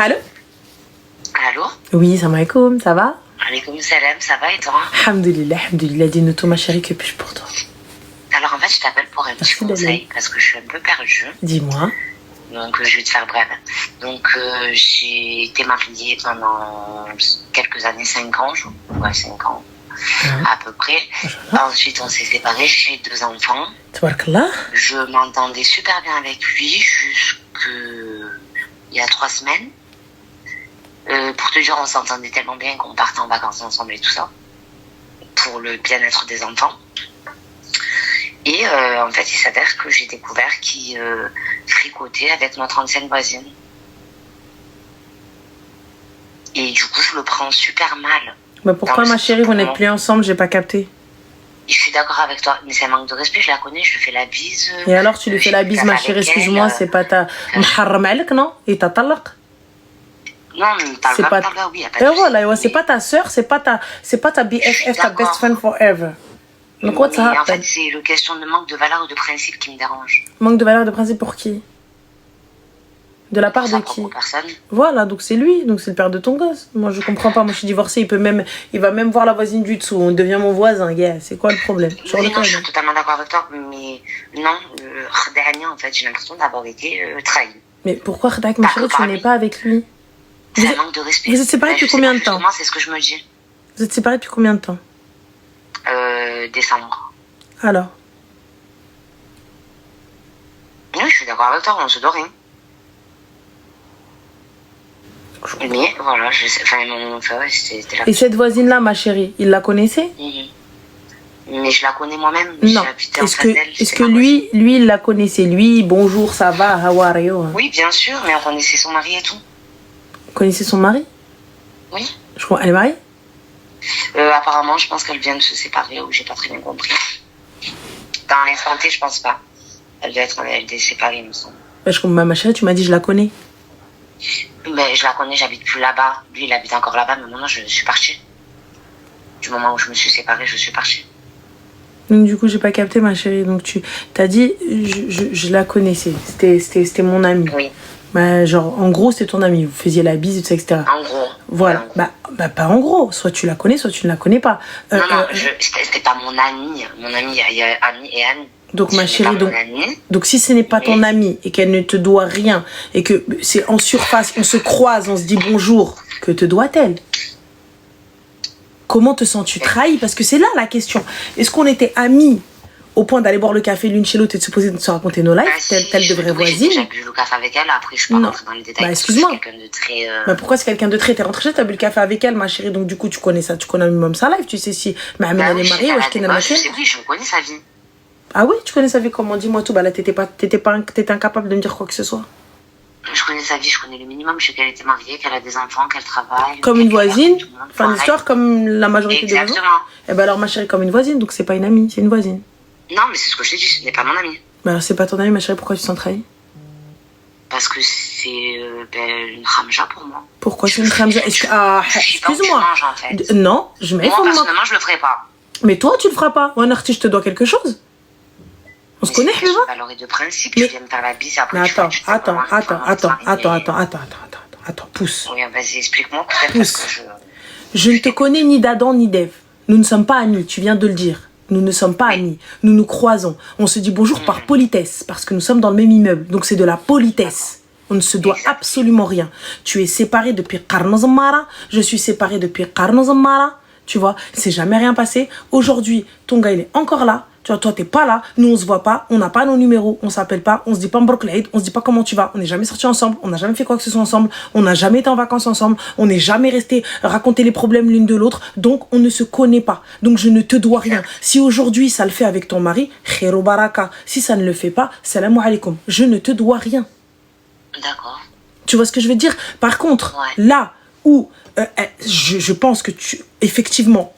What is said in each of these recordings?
Allô? Allô? Oui, salam alaikum, ça va? Alaikum salam, ça va et toi? Alhamdulillah, dis-nous tout ma chérie, que puis-je pour toi? Alors en fait, je t'appelle pour un petit conseil parce que je suis un peu perdue. Dis-moi. Donc je vais te faire bref. Donc j'ai été mariée pendant quelques années, 5 ans, 5 ans à peu près. Ensuite on s'est séparés, j'ai 2 enfants. Tabarakallah. Je m'entendais super bien avec lui jusqu'il y a 3 semaines. Pour te dire, on s'entendait tellement bien qu'on partait en vacances ensemble et tout ça, pour le bien-être des enfants. Et en fait, il s'avère que j'ai découvert qu'il fricotait avec notre ancienne voisine. Et du coup, je le prends super mal. Mais pourquoi, ma chérie, vous n'êtes plus ensemble? J'ai pas capté. Je suis d'accord avec toi, mais c'est un manque de respect, je la connais, je lui fais la bise. Et alors, tu lui fais la bise, ma chérie, excuse-moi, c'est pas ta... Mharram alek, non? Et ta talaq? Non, mais c'est pas... oui, y a pas de voilà, ouais, c'est pas ta sœur, c'est pas ta BFF, ta best friend forever. Donc, quoi, ça en fait, c'est le question de manque de valeur ou de principe qui me dérange. Manque de valeur de principe pour qui? De la part de qui? Voilà, donc c'est lui, donc c'est le père de ton gosse. Moi, je comprends pas, moi je suis divorcée, il va même voir la voisine du dessous, on devient mon voisin, yeah. C'est quoi le problème? Oui, non, je suis totalement d'accord avec toi, mais non, en fait, j'ai l'impression d'avoir été trahi. Mais pourquoi Khdak, ma chérie, tu n'es pas avec lui? C'est un manque de respect. Vous êtes séparés depuis combien de temps? C'est ce que je me dis. Vous êtes séparés depuis combien de temps? Décembre. Alors? Oui, je suis d'accord avec toi, on se doit rien. Mais voilà, c'était la... Et cette voisine-là, ma chérie, il la connaissait? Mais je la connais moi-même. Non. Est-ce que lui, il la connaissait? Lui, bonjour, ça va, how are you? Oui, bien sûr, mais on connaissait son mari et tout. Vous connaissez son mari? Oui. Je crois, elle est mariée? Apparemment, je pense qu'elle vient de se séparer, ou j'ai pas très bien compris. Dans l'instant T, je pense pas. Elle est séparée, il me semble. Ma chérie, tu m'as dit je la connais. Mais je la connais, j'habite plus là-bas. Lui, il habite encore là-bas, mais maintenant, je suis partie. Du moment où je me suis séparée, je suis partie. Donc, du coup, j'ai pas capté, ma chérie. Donc, tu t'as dit, je la connaissais. C'était mon ami. Oui. Bah, genre, en gros, c'est ton ami. Vous faisiez la bise, etc. En gros. Voilà. Bah, pas en gros. Soit tu la connais, soit tu ne la connais pas. Non, c'était pas mon ami. Mon ami, il y a ami et ami. Donc, ma chérie, donc si ce n'est pas ton amie et qu'elle ne te doit rien et que c'est en surface, on se croise, on se dit bonjour, que te doit-elle? Comment te sens-tu trahi? Parce que c'est là la question. Est-ce qu'on était amis au point d'aller boire le café l'une chez l'autre et de se poser de se raconter nos lives, telle de vraie voisine? J'ai bu le café avec elle, après je suis pas rentrée dans les détails. Bah, excuse-moi. C'est quelqu'un de très... pourquoi c'est quelqu'un de très... T'es rentrée chez, t'as bu le café avec elle, ma chérie, donc du coup tu connais ça, tu connais le minimum sa life, tu sais si... Mais elle est mariée, ou je connais la tienne. Oui, je connais sa vie. Ah oui, tu connais sa vie comment? Dis-moi tout. Bah là, t'étais incapable de me dire quoi que ce soit. Je connais sa vie, je connais le minimum. Je sais qu'elle était mariée, qu'elle a des enfants, qu'elle travaille. Comme une voisine. Fin d'histoire, comme la majorité des voisins. Exactement. Eh ben alors, ma chérie, comme une voisine, donc c'est pas une amie, c'est une voisine. Non, mais c'est ce que je t'ai dit, ce n'est pas mon amie. Bah alors, c'est pas ton amie, ma chérie, pourquoi tu te sens trahi? Parce que c'est une khamja pour moi. Pourquoi c'est une khamja? Excuse-moi. En fait. Non, je m'informe. Moi, personnellement, je le ferai pas. Mais toi, tu le feras pas. Ou je te dois quelque chose. On se connaît, Hugo? Alors, de principe, tu viens me faire la bise après. Attends, pousse. Oui, vas-y, explique-moi. Pousse. Je ne te connais ni d'Adam ni d'Ève. Nous ne sommes pas amis, tu viens de le dire. Nous ne sommes pas amis. Nous nous croisons. On se dit bonjour par politesse, parce que nous sommes dans le même immeuble. Donc c'est de la politesse. On ne se doit absolument rien. Tu es séparé depuis Qarnazamara. Je suis séparé depuis Qarnazamara. Tu vois, c'est jamais rien passé. Aujourd'hui, ton gars, il est encore là. Tu vois, toi, t'es pas là. Nous, on se voit pas. On n'a pas nos numéros. On s'appelle pas. On se dit pas Mbroklade. On se dit pas comment tu vas. On n'est jamais sortis ensemble. On n'a jamais fait quoi que ce soit ensemble. On n'a jamais été en vacances ensemble. On n'est jamais resté raconter les problèmes l'une de l'autre. Donc, on ne se connaît pas. Donc, je ne te dois rien. Si aujourd'hui, ça le fait avec ton mari, khairu baraka. Si ça ne le fait pas, salam alaikum. Je ne te dois rien. D'accord. Tu vois ce que je veux dire? Par contre, là où je pense que tu, effectivement,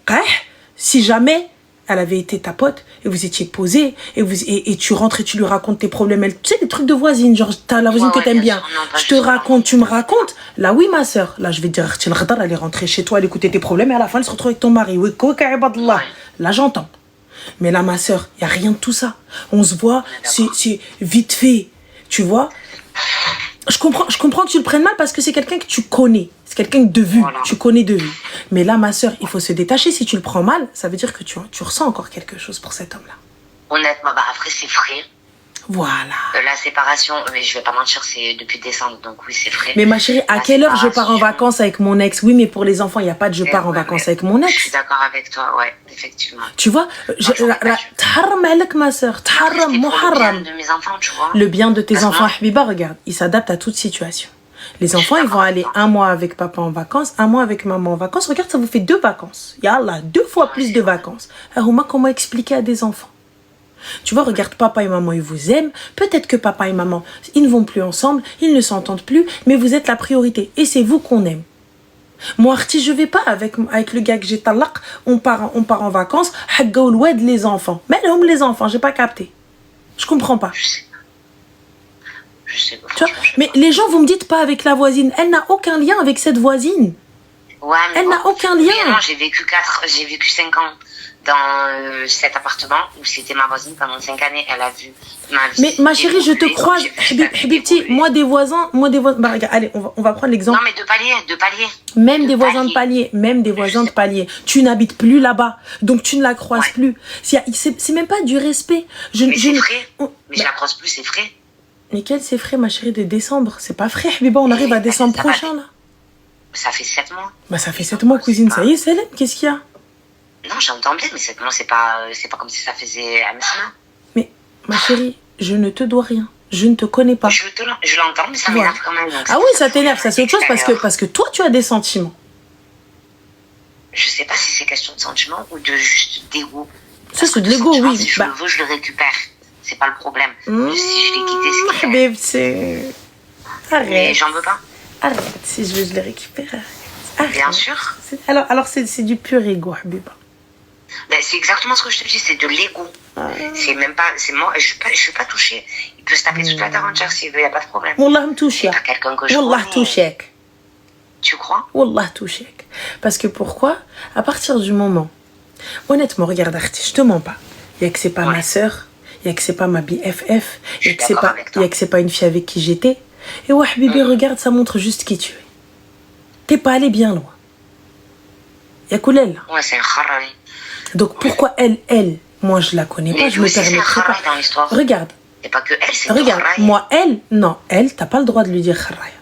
si jamais elle avait été ta pote et vous étiez posés et tu rentres et tu lui racontes tes problèmes, tu sais, des trucs de voisine, genre t'as la voisine que t'aimes bien, je te raconte, tu me racontes, là oui ma soeur, là je vais te dire, elle est rentrée chez toi, elle écoutait tes problèmes et à la fin elle se retrouve avec ton mari, là j'entends. Mais là ma soeur, il n'y a rien de tout ça. On se voit, c'est vite fait, tu vois. Je comprends que tu le prennes mal parce que c'est quelqu'un que tu connais. C'est quelqu'un de vue. Voilà. Tu connais de vue. Mais là, ma soeur, il faut se détacher. Si tu le prends mal, ça veut dire que tu ressens encore quelque chose pour cet homme-là. Honnêtement, bah après, c'est frais. Voilà. La séparation, mais je vais pas mentir, c'est depuis décembre, donc oui, c'est frais. Mais ma chérie, à La quelle heure je pars en séparation. vacances avec mon ex? Oui, mais pour les enfants, il n'y a pas de je pars en Ouais, vacances mais avec mon Je suis ex. d'accord avec toi, ouais, effectivement. Tu vois, j'aurais pas dû. تحرم عليك ma soeur, تحرم C'était pour le bien محرم. de mes enfants, tu vois. Le bien de tes Parce que enfants, moi- Habiba, regarde, ils s'adaptent à toute situation. Les enfants, ils vont d'accord aller avec un mois avec papa en vacances, un mois avec maman en vacances. Regarde, ça vous fait 2 vacances. Yallah, 2 fois Ouais, plus c'est de vrai. vacances. Ahouma, comment expliquer à des enfants? Tu vois, regarde, papa et maman, ils vous aiment. Peut-être que papa et maman, ils ne vont plus ensemble, ils ne s'entendent plus, mais vous êtes la priorité. Et c'est vous qu'on aime. Moi, Arti, je vais pas avec le gars que j'ai talaq, on part en vacances, Hagga ouloued, les enfants. Mais non, les enfants, j'ai pas capté. Je comprends pas. Je sais pas. Je sais pas. Tu vois, franchement, je sais mais pas. les gens, vous me dites pas avec la voisine. Elle n'a aucun lien avec cette voisine. Ouais, mais Elle bon. n'a aucun lien. Mais non, j'ai vécu 5 ans dans cet appartement où c'était ma voisine pendant 5 années. Elle a vu ma vie. Mais ma chérie, je te évoluer, croise. donc j'ai vu sa vie Habibti, évoluer. moi des voisins. Bah, regarde, allez, on va prendre l'exemple. Non, mais de palier. Même de des voisins de palier, même des voisins de palier. Tu n'habites plus là-bas, donc tu ne la croises Ouais. plus. C'est même pas du respect. Mais c'est ne- frais. on- Mais je la croise plus, c'est frais. Mais quel c'est frais, ma chérie, de décembre? C'est pas frais, Habiba, on arrive à décembre ça va. prochain, là. Ça fait 7 mois. Bah, ça fait 7 mois, cousine, ça y est, Célène, qu'est-ce qu'il y a? Non, j'entends bien, mais 7 mois, c'est pas comme si ça faisait un semaine. Mais, ma chérie, je ne te dois rien. Je ne te connais pas. Je l'entends, mais ça Voilà. m'énerve quand même. Donc Ah oui, ça t'énerve, ça c'est autre chose parce que toi, tu as des sentiments. Je sais pas si c'est question de sentiment ou de juste d'ego. Ça, c'est de l'ego, sentiment, oui. Si je Bah. le veux, je le récupère. C'est pas le problème. Mais si je l'ai quitté, c'est qu'il est. Habib, c'est... Mais Arrête, j'en veux pas. arrête. Si je veux, je les récupère. Arrête. Bien sûr. Alors c'est du pur ego, Habiba. Ben, c'est exactement ce que je te dis, c'est de l'ego. C'est même pas. C'est moi, je suis pas touchée. Il peut se taper toute la terre entière s'il veut, y a pas de problème. Wallah m'touche. C'est pas quelqu'un que je Wallah connais. touchek. Tu crois? Wallah touchek. Parce que pourquoi? À partir du moment... Honnêtement, regarde, Arti, je te mens pas. Il y a que c'est pas Ouais. ma sœur. Il y a que c'est pas ma BFF. Je suis d'accord avec toi. Il y a que c'est pas une fille avec qui j'étais. Et ouais, Habibi, regarde, ça montre juste qui tu es. T'es pas allé bien loin. Il y a Koulel. Ouais, c'est un kharari. Donc pourquoi elle, moi je la connais pas, Mais je lui me aussi, c'est un permettrai pas. kharari dans l'histoire. Regarde, Et pas que elle, c'est regarde, kharari. moi elle, t'as pas le droit de lui dire kharaya.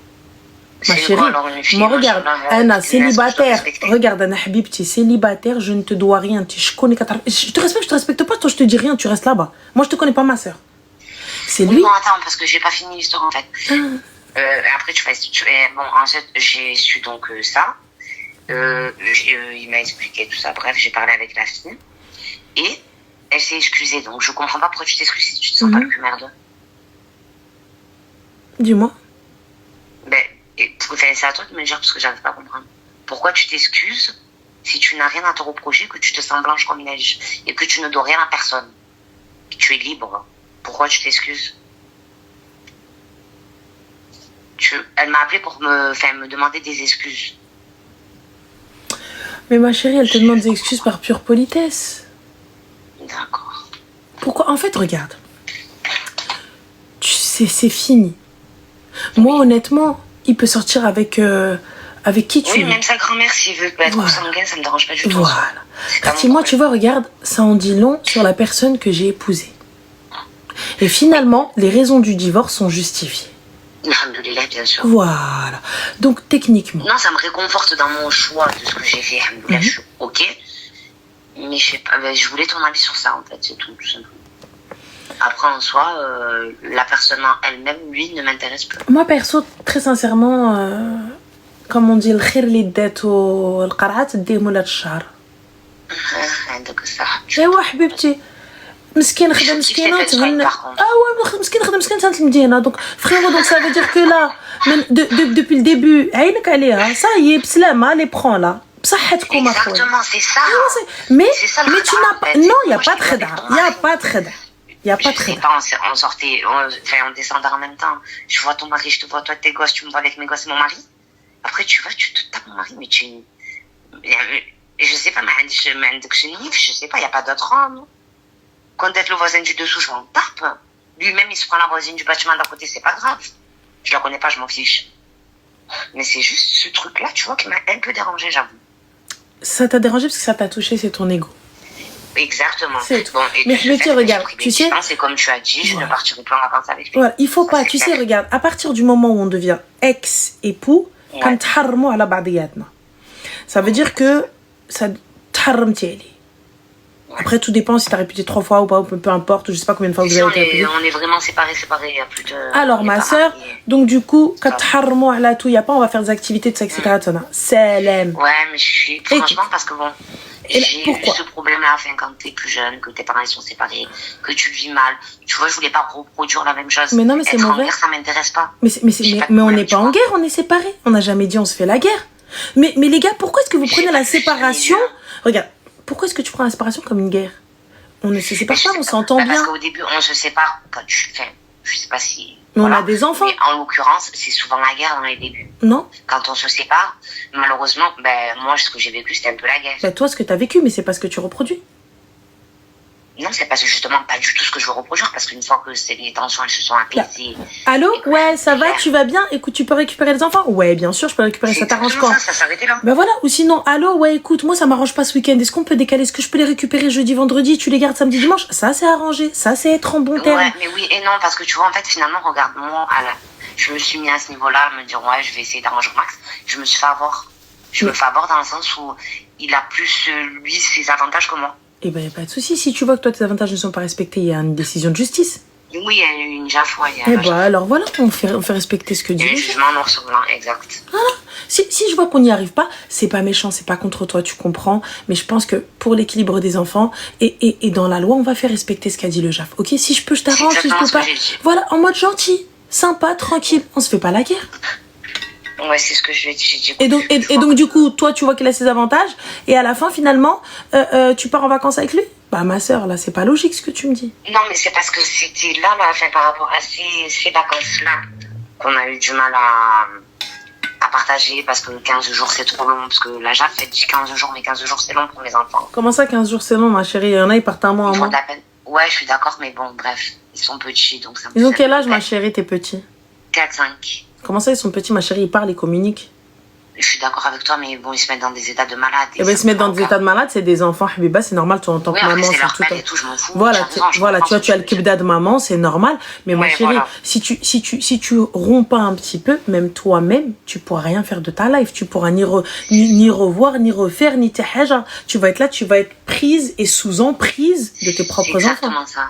Ma C'est chérie, quoi, alors, une fille, moi regarde, machin, Anna, qui célibataire, laisse respecter. regarde, Anna Habibti, célibataire, je ne te dois rien, je connais je te respecte pas, toi je te dis rien, tu restes là-bas. Moi je te connais pas, ma soeur. C'est lui. Non, attends, parce que j'ai pas fini l'histoire en fait. Après, bon, ensuite, j'ai su donc ça. Il m'a expliqué tout ça. Bref, j'ai parlé avec la fille. Et elle s'est excusée. Donc, je comprends pas pourquoi tu t'excuses si tu te sens pas le cul merdeux. Dis-moi. Ben, c'est à toi de me dire parce que j'arrive pas à comprendre. Pourquoi tu t'excuses si tu n'as rien à te reprocher, que tu te sens blanche comme une neige et que tu ne dois rien à personne? Que tu es libre. Pourquoi tu t'excuses? Elle m'a appelé pour me demander des excuses. Mais ma chérie, elle te demande des excuses par pure politesse. D'accord. Pourquoi? En fait, regarde. Tu sais, c'est fini. Moi, honnêtement, il peut sortir avec qui tu Oui, veux. même sa grand-mère, s'il veut être Voilà. consanguin, ça me dérange pas du tout. Voilà. C'est pas Parce que mon moi, tu vois, regarde, ça en dit long sur la personne que j'ai épousée. Et finalement, les raisons du divorce sont justifiées. Alhamdoulilah, bien sûr. Voilà. Donc, techniquement. Non, ça me réconforte dans mon choix de ce que j'ai fait. Alhamdoulilah, je suis OK. Mais je sais pas, je voulais ton avis sur ça, en fait, c'est tout simplement. Après, en soi, la personne en elle-même, lui, ne m'intéresse plus. Moi, perso, très sincèrement, comme on dit, le khir li ddat ou le qarat dih moulad الشهر. عندك الصح. ايوا حبيبتي مسكين خدم Je مسكينه kiffe cette تهنى vibe, par contre. مسكين خدم مسكين تاع المدينه دونك فريمون دونك ça veut dire que là depuis le début عينك عليها صايي بسلامه les prends là بصحتكم اخويا. Exactement, c'est ça. mais C'est ça, le mais tu khada, n'as en pas fait. non il y a Moi, pas de je khada, t'ai il y a dit, pas de khada. Il y a pas de Je sais khada. pas, on sortait, on descendait en même temps. Je vois ton mari, je te vois toi, tes gosses, tu me vois avec mes gosses et mon mari. Après, tu vas, tu te tapes mon mari, mais tu... Je sais pas, mais je sais pas, il n'y a pas d'autre homme. Quand t'es le voisin du dessous, je m'en tape. Lui-même, il se prend la voisine du bâtiment d'à côté, c'est pas grave. Je la connais pas, je m'en fiche. Mais c'est juste ce truc-là, tu vois, qui m'a un peu dérangée, j'avoue. Ça t'a dérangé parce que ça t'a touché, c'est ton ego. Exactement. Bon, mais je veux dire, regarde, tu sais... C'est comme tu as dit, je ne partirai plus en vacances avec lui. Voilà, il faut pas, tu sais, regarde, à partir du moment où on devient ex-époux, ça veut dire que ça après, tout dépend si t'as répété 3 fois ou pas, peu importe, je sais pas combien de fois vous avez répété. On est vraiment séparés, il y a plus de... Alors, ma soeur, donc du coup, il y a pas, on va faire des activités de ça, etc. Salam. Ouais, mais je suis... Franchement, parce que bon, j'ai eu pourquoi ce problème-là, enfin, quand t'es plus jeune, que tes parents sont séparés, que tu le vis mal. Tu vois, je voulais pas reproduire la même chose. Mais non, mais c'est mauvais. En guerre, ça m'intéresse pas. Mais on n'est pas en guerre, on est séparés. On n'a jamais dit on se fait la guerre. Mais les gars, pourquoi est-ce que vous prenez la séparation... Regarde, pourquoi est-ce que tu prends la séparation comme une guerre? On ne se sépare pas, on s'entend bien. Parce qu'au début, on se sépare quand tu fais... Je sais pas si... Mais voilà. On a des enfants. Mais en l'occurrence, c'est souvent la guerre dans les débuts. Non. Quand on se sépare, malheureusement, moi, ce que j'ai vécu, c'était un peu la guerre. Toi, ce que tu as vécu, mais c'est pas ce que tu reproduis. Non, c'est parce que justement pas du tout ce que je veux reproduire, parce qu'une fois que les tensions elles se sont apaisées... Allô? Ouais, ça va, tu vas bien? Écoute, tu peux récupérer les enfants? Ouais, bien sûr, je peux récupérer, ça t'arrange quand? Ça s'arrêtait là. Voilà, ou sinon, allô, ouais, écoute, moi ça m'arrange pas ce week-end, est-ce qu'on peut décaler? Est-ce que je peux les récupérer jeudi, vendredi, tu les gardes samedi, dimanche? Ça, c'est arrangé, ça, c'est être en bon terme. Ouais, mais oui et non, parce que tu vois, en fait, finalement, regarde, moi, je me suis mis à ce niveau-là, à me dire, ouais, je vais essayer d'arranger au max. Je me suis fait avoir. Je me fais avoir dans le sens où il a plus, lui, ses avantages que moi. Eh ben, y a pas de souci. Si tu vois que toi, tes avantages ne sont pas respectés, il y a une décision de justice. Oui, il y a une JAF, ouais. Alors voilà, on fait respecter ce que dit. Il y a un jugement noir sur blanc, exact. Voilà. Si je vois qu'on n'y arrive pas, c'est pas méchant, c'est pas contre toi, tu comprends. Mais je pense que pour l'équilibre des enfants et dans la loi, on va faire respecter ce qu'a dit le JAF. Ok, si je peux, je t'arrange, si je peux pas. Voilà, en mode gentil, sympa, tranquille. On se fait pas la guerre. Ouais, c'est ce que je lui ai dit. Et donc, du coup, toi, tu vois qu'il a ses avantages. Et à la fin, finalement, tu pars en vacances avec lui? Bah, ma soeur, là, c'est pas logique ce que tu me dis. Non, mais c'est parce que c'était là, enfin, par rapport à ces vacances-là, qu'on a eu du mal à partager. Parce que 15 jours, c'est trop long. Parce que la JAF, elle dit 15 jours, mais 15 jours, c'est long pour mes enfants. Comment ça, 15 jours, c'est long, ma chérie? Il y en a, ils partent un mois en mois. Ouais, je suis d'accord, mais bon, bref, ils sont petits, donc ça me... Ils ont quel âge, ma chérie, tes petits? 4-5. Comment ça, ils sont petits, ma chérie? Ils parlent, ils communiquent. Je suis d'accord avec toi, mais bon, ils se mettent dans des états de malade. Eh ben, ils se mettent dans des états de malade, c'est des enfants, Habiba, c'est normal, toi, en tant que maman, c'est tout. Et tout, je m'en fous. Voilà, tu vois, tu as le kibda de maman, c'est normal. Mais ma chérie, voilà. si tu romps pas un petit peu, même toi-même, tu pourras rien faire de ta life. Tu pourras ni revoir, ni refaire, ni tes haja. Tu vas être là, tu vas être prise et sous emprise de tes propres enfants. Exactement ça.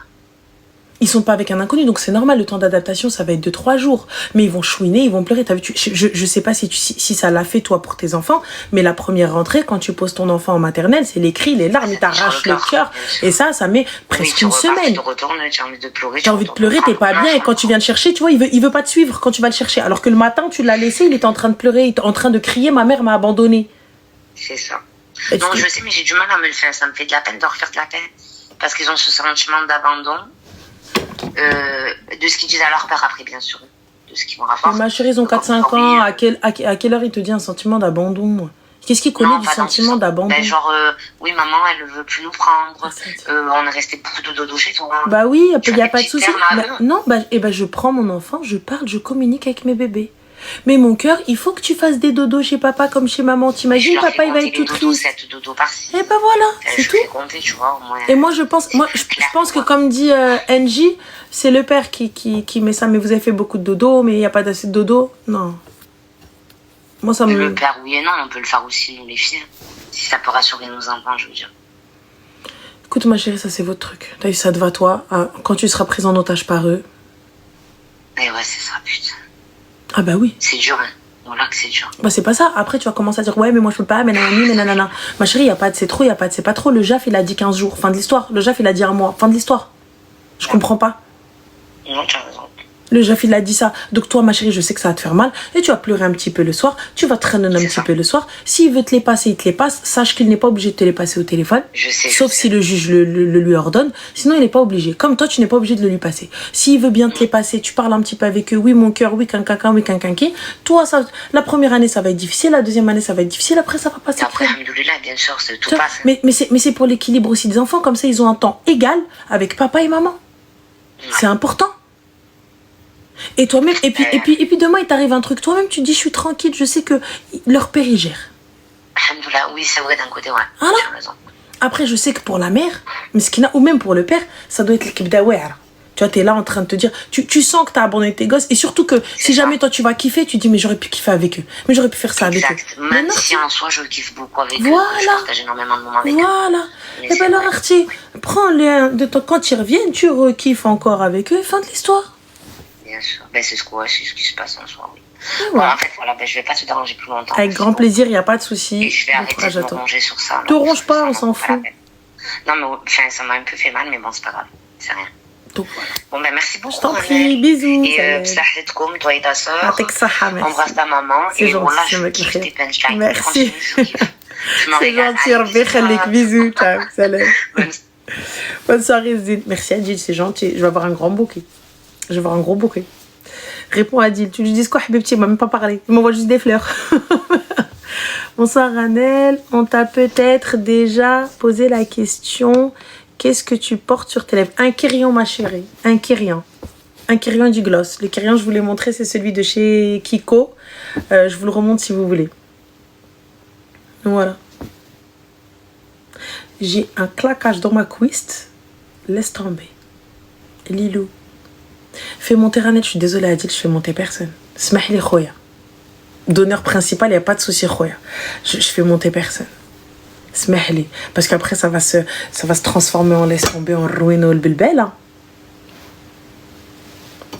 Ils sont pas avec un inconnu, donc c'est normal, le temps d'adaptation, ça va être de 3 jours. Mais ils vont chouiner, ils vont pleurer. T'as vu, je sais pas si ça l'a fait, toi, pour tes enfants, mais la première rentrée, quand tu poses ton enfant en maternelle, c'est les cris, les larmes, ils t'arrachent le cœur. Et ça met presque une semaine. Tu retournes, tu as envie de pleurer. Tu as envie de pleurer, t'es pas bien, et quand tu viens le chercher, tu vois, il veut pas te suivre quand tu vas le chercher. Alors que le matin, tu l'as laissé, il était en train de pleurer, il était en train de crier, ma mère m'a abandonné. C'est ça. Non, je sais, mais j'ai du mal à me le faire. Ça me fait de la peine de refaire de la peine. Parce qu'ils ont ce sentiment d'abandon. De ce qu'ils disent à leur père après, bien sûr, de ce qu'ils vont rapporter. Ma chérie, ils ont 4-5 ans, à quelle heure il te dit un sentiment d'abandon? Qu'est-ce qu'il connaît du sentiment d'abandon? Genre, oui, maman, elle ne veut plus nous prendre, on est resté beaucoup de dodo chez toi. Bah oui, il n'y a pas de souci. Non, je prends mon enfant, je parle, je communique avec mes bébés. Mais mon cœur, il faut que tu fasses des dodos chez papa comme chez maman. T'imagines, papa, il va être tout triste. Et bah voilà, c'est tout. Compter, tu vois, au moins. Et moi, je pense que comme dit NJ, c'est le père qui met ça. Mais vous avez fait beaucoup de dodo, mais il n'y a pas d'assez de dodo. Non. Moi, ça me... Le père, oui et non, on peut le faire aussi, nous, les filles. Si ça peut rassurer nos enfants, je veux dire. Écoute, ma chérie, ça, c'est votre truc. T'as vu, ça te va, toi. Quand tu seras prise en otage par eux. Et ouais, c'est ça, putain. Ah bah oui. C'est dur, hein. Voilà que c'est dur. Bah c'est pas ça. Après, tu vas commencer à dire, ouais, mais moi je peux pas, mais nanani, mais nanana. Ma chérie, il n'y a pas de c'est trop, il n'y a pas de c'est pas trop. Le JAF, il a dit 15 jours. Fin de l'histoire. Le JAF, il a dit un mois. Fin de l'histoire. Je comprends pas. Non, tu as raison. Le JAF, il a dit ça. Donc toi, ma chérie, je sais que ça va te faire mal. Et tu vas pleurer un petit peu le soir. Tu vas traîner un petit peu le soir. S'il veut te les passer, il te les passe. Sache qu'il n'est pas obligé de te les passer au téléphone. Je sais. Sauf si le juge le lui ordonne. Sinon, il n'est pas obligé. Comme toi, tu n'es pas obligé de le lui passer. S'il veut bien te les passer, tu parles un petit peu avec eux. Oui, mon cœur, oui, cancan, oui, cancanqui. Toi, ça, la première année, ça va être difficile. La deuxième année, ça va être difficile. Après, ça va passer. Après, alhamdoulilah, bien sûr, tout passe. Mais c'est pour l'équilibre aussi des enfants. Comme ça, ils ont un temps égal avec papa et maman. Ouais. C'est important. Et toi-même, et puis demain, il t'arrive un truc. Toi-même, tu dis, je suis tranquille, je sais que leur père, il gère. Alhamdoulilah, oui, c'est vrai, d'un côté, ouais. Voilà. Tu as raison. Après, je sais que pour la mère, Miskina, ou même pour le père, ça doit être l'équipe d'Awera. Tu vois, t'es là en train de te dire, tu sens que t'as abandonné tes gosses, et surtout que si jamais toi tu vas kiffer, tu dis, mais j'aurais pu kiffer avec eux, mais j'aurais pu faire ça avec eux. Même si en soi je kiffe beaucoup avec eux, je partage énormément de moments avec eux. Voilà. Et ben alors, Archie, prends-les de temps, quand ils reviennent, tu rekiffes encore avec eux, fin de l'histoire. Bien sûr. Ben, c'est ce qui se passe en soi, oui. Ouais. En fait, voilà, ben, je vais pas te déranger plus longtemps. Avec grand plaisir, il n'y a pas de souci. Et je vais arrêter de me ronger sur ça. Te ronge pas, on s'en fout. Non, mais enfin, ça m'a un peu fait mal, mais bon, c'est pas grave. C'est rien. Donc voilà. Bon, ben merci beaucoup. Je t'en prie, bisous. Et bsahetkoum, toi et ta soeur. Embrasse ta maman. C'est et gentil, voilà, c'est je kiffe tes punchlines. Merci. C'est gentil, Rabbi Khalik, bisous. Ciao, salam. Bonne soirée, Zid. Merci Adil, c'est gentil. Je vais avoir un grand bouquet. Je vais avoir un gros bouquet. Réponds à Adil. Tu lui dis quoi, Habibti? Il m'a même pas parlé. Il m'envoie juste des fleurs. Bonsoir, Ranel. On t'a peut-être déjà posé la question. Qu'est-ce que tu portes sur tes lèvres? Un Kérion, ma chérie. Un Kérion. Un Kérion du gloss. Le Kérion, je vous l'ai montré, c'est celui de chez Kiko. Je vous le remonte si vous voulez. Voilà. J'ai un claquage dans ma cuisse. Laisse tomber. Lilou. Fais monter Ranel. Je suis désolée, Adil, je fais monter personne. Smahli khoya. Donneur principal, il n'y a pas de souci, khoya. Je fais monter personne. Smahli. Parce qu'après, ça va se transformer en laisse tomber, en ruine ou le bilbel. Hein.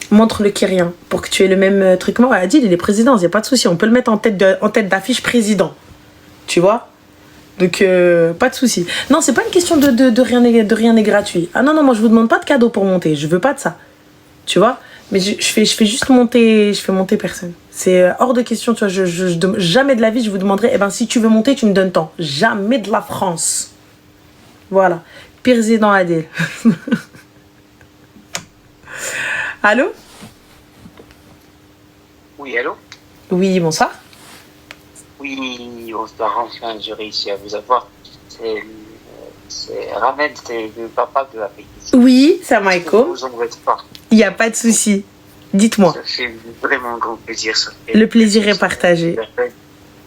Montre le Kérien pour que tu aies le même truc. Moi, Adil, il est président, il n'y a pas de souci. On peut le mettre en tête d'affiche président. Tu vois? Donc, pas de souci. Non, c'est pas une question de rien n'est gratuit. Ah non, moi, je vous demande pas de cadeau pour monter. Je veux pas de ça. Tu vois? Mais je fais juste monter, je fais monter personne. C'est hors de question, tu vois. Jamais de la vie, je vous demanderai, eh ben, si tu veux monter, tu me donnes tant. Jamais de la France. Voilà. Président Adil. Allô? Oui, allô? Oui, bonsoir. Oui, bonsoir, enfin, j'ai réussi à vous avoir. C'est Ramel, c'est le papa de la pétition. Oui, c'est Maïko. Vous en êtes pas. Il n'y a pas de souci. Dites-moi. Ça fait vraiment un grand plaisir. Le plaisir est partagé.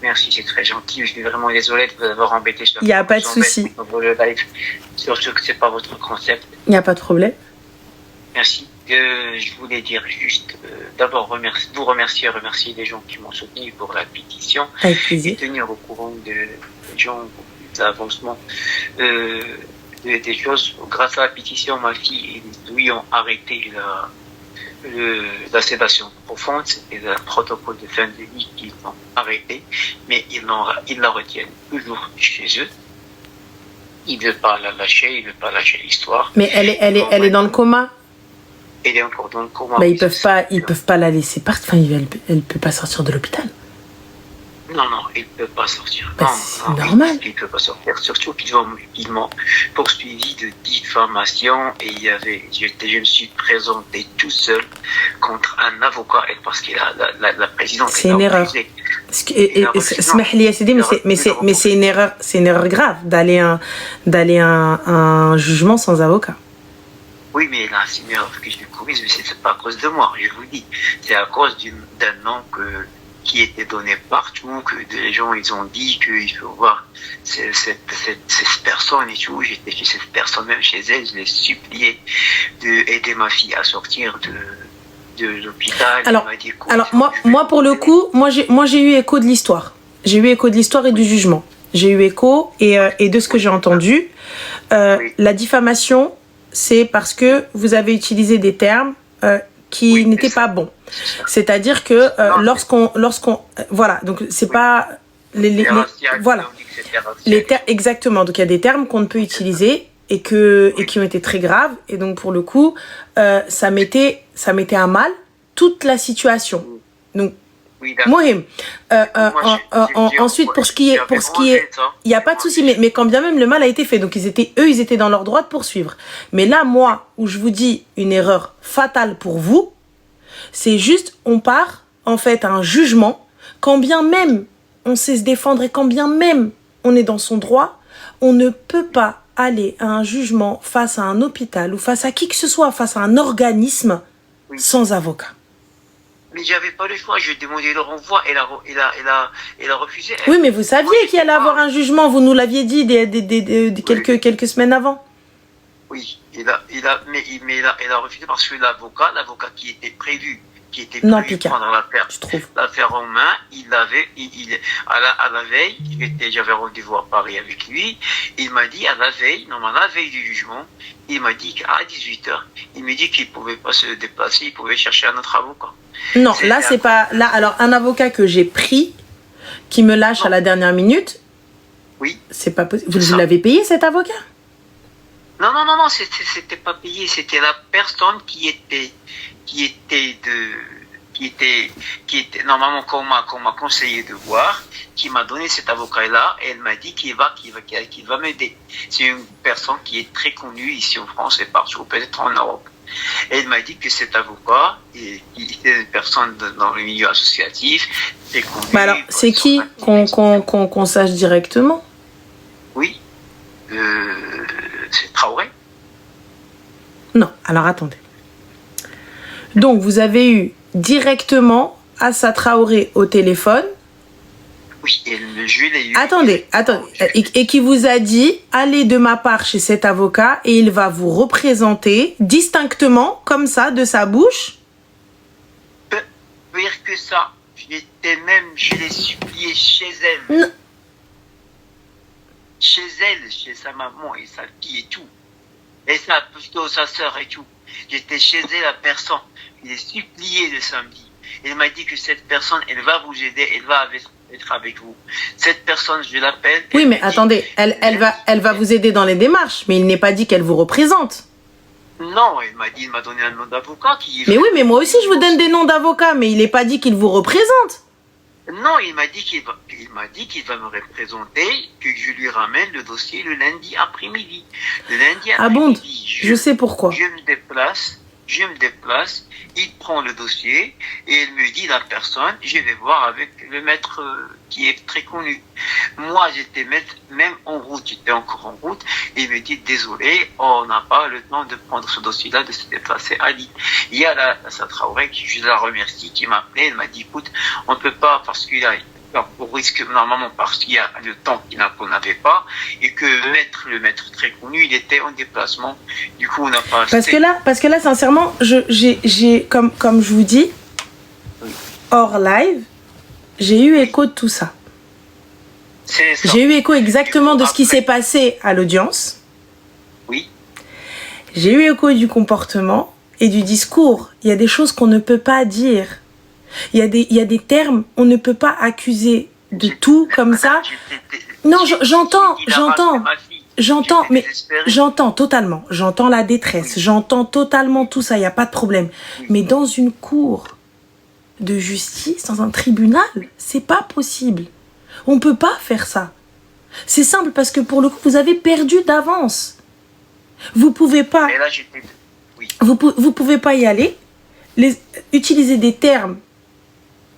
Merci, c'est très gentil. Je suis vraiment désolé de vous avoir embêté. Il n'y a pas de souci. Surtout que ce n'est pas votre concept. Il n'y a pas de problème. Merci. Je voulais dire juste, d'abord remercier les gens qui m'ont soutenu pour la pétition. Avec plaisir. Et tenir au courant des gens, de l'avancement des choses. Grâce à la pétition, ma fille et Louis ont arrêté la sédation profonde. C'était le protocole de fin de vie qu'ils ont arrêté, mais ils la retiennent toujours chez eux. Ils ne veulent pas la lâcher, ils ne veulent pas lâcher l'histoire. Mais elle est dans le coma. Elle est encore dans le coma. Bah, ils peuvent pas la laisser partir. Enfin, elle peut pas sortir de l'hôpital. Non, il ne peut pas sortir. Bah, c'est normal. Il ne peut pas sortir. Surtout qu'ils m'ont poursuivi de diffamation et je me suis présenté tout seul contre un avocat parce que la présidente. C'est une erreur. Mais c'est une erreur grave d'aller à un jugement sans avocat. Oui, mais là, c'est une erreur que j'ai commise, mais c'est pas à cause de moi, je vous dis. C'est à cause d'un nom qui était donné partout, que des gens, ils ont dit qu'il faut voir cette personne et tout. J'étais chez cette personne, même chez elle, je l'ai supplié d'aider ma fille à sortir de l'hôpital. Alors moi, pour le coup, moi j'ai eu écho de l'histoire. J'ai eu écho de l'histoire et du jugement. J'ai eu écho et de ce que j'ai entendu. Oui. La diffamation, c'est parce que vous avez utilisé des termes qui n'étaient pas bons. C'est-à-dire que lorsqu'on voilà, donc c'est pas voilà. Exactement. Donc il y a des termes qu'on ne peut utiliser et qui ont été très graves et donc pour le coup ça mettait à mal toute la situation. Donc Mohim. Ensuite, pour ce qui est, il n'y a pas de souci, mais quand bien même le mal a été fait, donc ils étaient dans leur droit de poursuivre. Mais là, moi, où je vous dis une erreur fatale pour vous, c'est juste, on part, en fait, à un jugement, quand bien même on sait se défendre et quand bien même on est dans son droit, on ne peut pas aller à un jugement face à un hôpital ou face à qui que ce soit, face à un organisme, sans avocat. Mais j'avais pas le choix. Je demandais le renvoi. Elle a refusé. Oui, mais vous saviez qu'il allait avoir un jugement. Vous nous l'aviez dit quelques semaines avant. Oui, il a refusé parce que l'avocat qui était prévu prendre l'affaire en main, à la veille, j'avais rendez-vous à Paris avec lui, il m'a dit à la veille du jugement, il m'a dit qu'à 18h, il me dit qu'il pouvait pas se déplacer, il pouvait chercher un autre avocat. Non, là c'est pas, là, alors un avocat que j'ai pris, qui me lâche à la dernière minute, oui, c'est pas possible. Vous l'avez payé cet avocat? Non, c'était pas payé, c'était la personne qui était normalement qu'on m'a conseillé de voir, qui m'a donné cet avocat-là, et elle m'a dit qu'il va m'aider. C'est une personne qui est très connue ici en France et partout, peut-être en Europe. Et elle m'a dit que cet avocat était une personne dans le milieu associatif, très connue. Bah alors, c'est qui qu'on sache directement? Oui, c'est Traoré. Non, alors attendez. Donc, vous avez eu directement Assa Traoré au téléphone. Oui, et je l'ai eu. Attendez. Et qui vous a dit, allez de ma part chez cet avocat et il va vous représenter distinctement, comme ça, de sa bouche. Pire que ça, je l'ai supplié chez elle. Non. Chez sa maman et sa fille et tout. Et plutôt sa sœur et tout. J'étais chez elle à personne. Je l'ai supplié le samedi. Elle m'a dit que cette personne, elle va vous aider, elle va être avec vous. Cette personne, je l'appelle. Oui, mais attendez, elle va vous aider dans les démarches, mais il n'est pas dit qu'elle vous représente. Non, il m'a donné un nom d'avocat qui... Mais oui, mais moi aussi je vous donne des noms d'avocats, mais il n'est pas dit qu'il vous représente. Non, il m'a dit qu'il va me représenter, que je lui ramène le dossier le lundi après-midi. Le lundi après-midi. Ah bon, je sais pourquoi. Je me déplace, il prend le dossier et il me dit, la personne, je vais voir avec le maître qui est très connu. Moi, j'étais même en route, j'étais encore en route, et il me dit, désolé, on n'a pas le temps de prendre ce dossier-là, de se déplacer à Lille. Il y a Assa Traoré, je la remercie, qui m'a appelé, elle m'a dit, écoute, on ne peut pas, parce qu'il y a pour risque, normalement, parce qu'il y a le temps qu'on n'avait pas, et que le maître très connu, il était en déplacement. Du coup, on n'a pas... Parce que là, sincèrement, j'ai comme je vous dis, hors live, j'ai eu écho de tout ça. J'ai eu écho exactement de ce qui s'est passé à l'audience. Oui. J'ai eu écho du comportement et du discours. Il y a des choses qu'on ne peut pas dire. Il y a des termes, on ne peut pas accuser de tout comme ça. Non, j'entends totalement. J'entends la détresse, j'entends totalement tout ça, il n'y a pas de problème. Mais dans une cour de justice, dans un tribunal, c'est pas possible. On ne peut pas faire ça. C'est simple parce que pour le coup, vous avez perdu d'avance. Vous pouvez pas. Vous pouvez pas y aller, utiliser des termes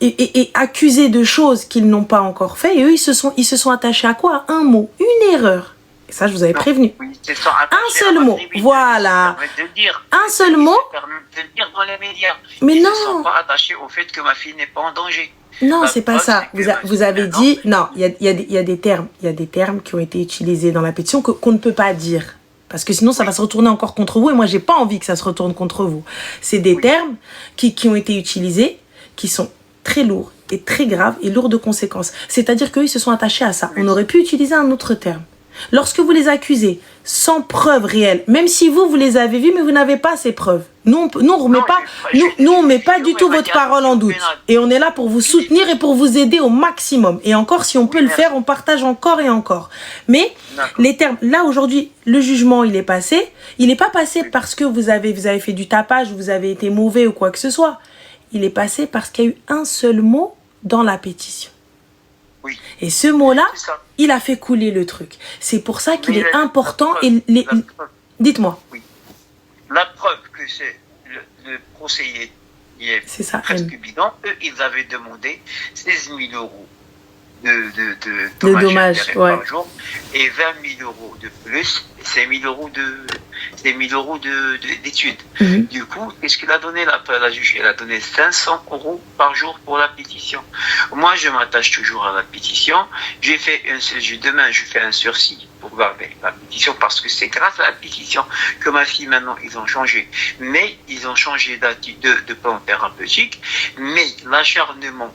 et accuser de choses qu'ils n'ont pas encore fait. Et eux, ils se sont attachés à quoi? Un mot, une erreur. Et ça, je vous avais prévenu. Oui, un seul mot, voilà. Un seul mot. Mais non. Ils ne sont pas attachés au fait que ma fille n'est pas en danger. Non, c'est pas ça. Vous avez dit, non, il y a des termes qui ont été utilisés dans la pétition qu'on ne peut pas dire. Parce que sinon, ça va se retourner encore contre vous. Et moi, j'ai pas envie que ça se retourne contre vous. C'est des termes qui ont été utilisés, qui sont très lourds et très graves et lourds de conséquences. C'est-à-dire qu'eux, ils se sont attachés à ça. On aurait pu utiliser un autre terme. Lorsque vous les accusez sans preuve réelle, même si vous les avez vus, mais vous n'avez pas ces preuves. Nous, on met pas du tout votre parole en doute. Et on est là pour vous soutenir et pour vous aider au maximum. Et encore, si on peut le faire, on partage encore et encore. Mais les termes, là aujourd'hui, le jugement, il est passé. Il n'est pas passé parce que vous avez fait du tapage, vous avez été mauvais ou quoi que ce soit. Il est passé parce qu'il y a eu un seul mot dans la pétition. Oui. Et ce mot-là, il a fait couler le truc. C'est pour ça qu'il est important. Dites-moi. Oui. La preuve que c'est le conseiller, il est presque bidon. Eux, ils avaient demandé 16 000 euros de dommages par jour, et 20 000 euros de plus, c'est 1 000 euros d'études. Du coup, qu'est-ce qu'il a donné la juge? Elle a donné 500 euros par jour pour la pétition. Moi, je m'attache toujours à la pétition. Demain, je fais un sursis pour garder la pétition parce que c'est grâce à la pétition que ma fille, maintenant, ils ont changé. Mais ils ont changé de plan thérapeutique. Mais l'acharnement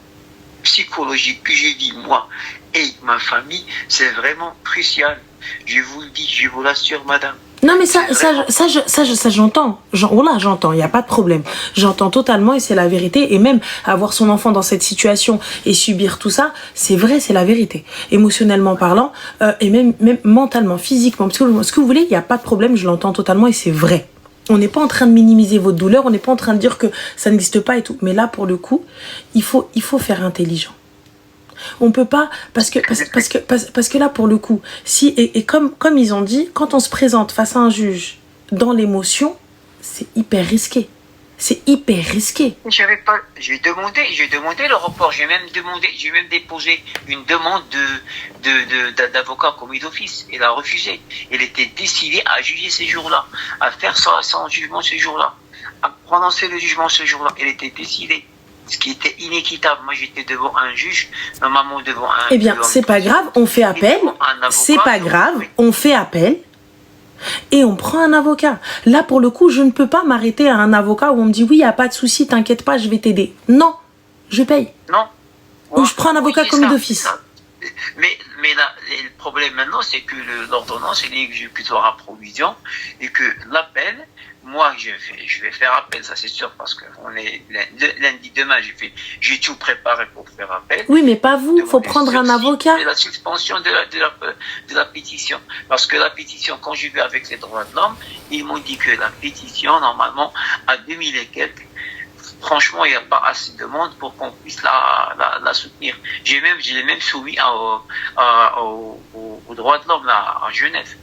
psychologique que j'ai dit, moi et ma famille, c'est vraiment crucial. Je vous le dis, je vous l'assure, madame. Non mais ça j'entends. Voilà, j'entends, il n'y a pas de problème. J'entends totalement et c'est la vérité. Et même avoir son enfant dans cette situation et subir tout ça, c'est vrai, c'est la vérité. Émotionnellement parlant, et même mentalement, physiquement, parce que ce que vous voulez, il n'y a pas de problème, je l'entends totalement et c'est vrai. On n'est pas en train de minimiser votre douleur, on n'est pas en train de dire que ça n'existe pas et tout. Mais là, pour le coup, il faut faire intelligent. On peut pas, parce que là, pour le coup, si, et comme ils ont dit, quand on se présente face à un juge dans l'émotion, c'est hyper risqué. C'est hyper risqué. J'ai demandé le report, j'ai même déposé une demande d'avocat commis d'office. Elle a refusé. Elle était décidée à juger ces jours-là, à faire son jugement ce jour-là, à prononcer le jugement ce jour-là. Elle était décidée. Ce qui était inéquitable. Moi, j'étais devant un juge, ma maman devant un... Eh bien, c'est pas grave, on fait appel. C'est pas grave, on fait appel. Et on prend un avocat. Là, pour le coup, je ne peux pas m'arrêter à un avocat où on me dit « Oui, il n'y a pas de souci, t'inquiète pas, je vais t'aider. » Non, je paye. Non. Ou je prends un avocat commis d'office. Mais là, le problème maintenant, c'est que l'ordonnance, elle est exécutoire à provision et que l'appel, moi, je vais faire appel, ça c'est sûr, parce que on est lundi, demain, j'ai tout préparé pour faire appel. Oui, mais pas vous, il faut prendre un avocat. C'est la suspension de la pétition. Parce que la pétition, quand j'ai vu avec les droits de l'homme, ils m'ont dit que la pétition, normalement, à 2000 et quelques, franchement, il n'y a pas assez de monde pour qu'on puisse la soutenir. Je l'ai même soumis aux droits de l'homme là, à Genève.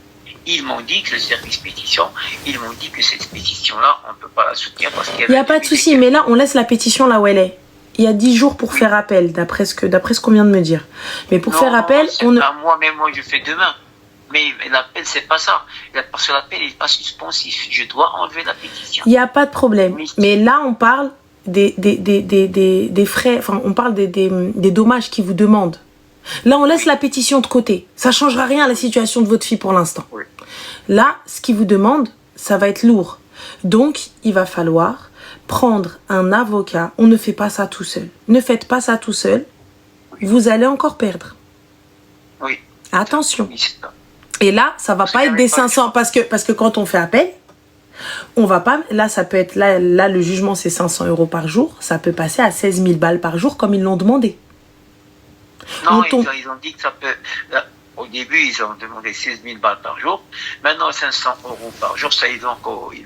Ils m'ont dit que le service pétition, ils m'ont dit que cette pétition-là, on ne peut pas la soutenir parce qu'il y a... Il n'y a pas de souci, mais là, on laisse la pétition là où elle est. Il y a 10 jours pour faire appel, d'après ce qu'on vient de me dire. Mais pour faire appel, on... Moi, je fais demain. Mais l'appel, c'est pas ça. Parce que l'appel n'est pas suspensif. Je dois enlever la pétition. Il n'y a pas de problème. Mais là, on parle des frais, enfin, on parle des dommages qu'ils vous demandent. Là, on laisse la pétition de côté. Ça ne changera rien à la situation de votre fille pour l'instant. Oui. Là, ce qu'ils vous demandent, ça va être lourd. Donc, il va falloir prendre un avocat. On ne fait pas ça tout seul. Ne faites pas ça tout seul. Vous allez encore perdre. Oui. Attention. Oui, c'est ça. Et là, ça va pas être des 500 parce que quand on fait appel, on va pas. Là, ça peut être là le jugement c'est 500 € par jour. Ça peut passer à 16 000 balles par jour comme ils l'ont demandé. Non, ils ont dit que ça peut... Au début, ils ont demandé 16 000 balles par jour. Maintenant, 500 € par jour, ça, ils ont oui,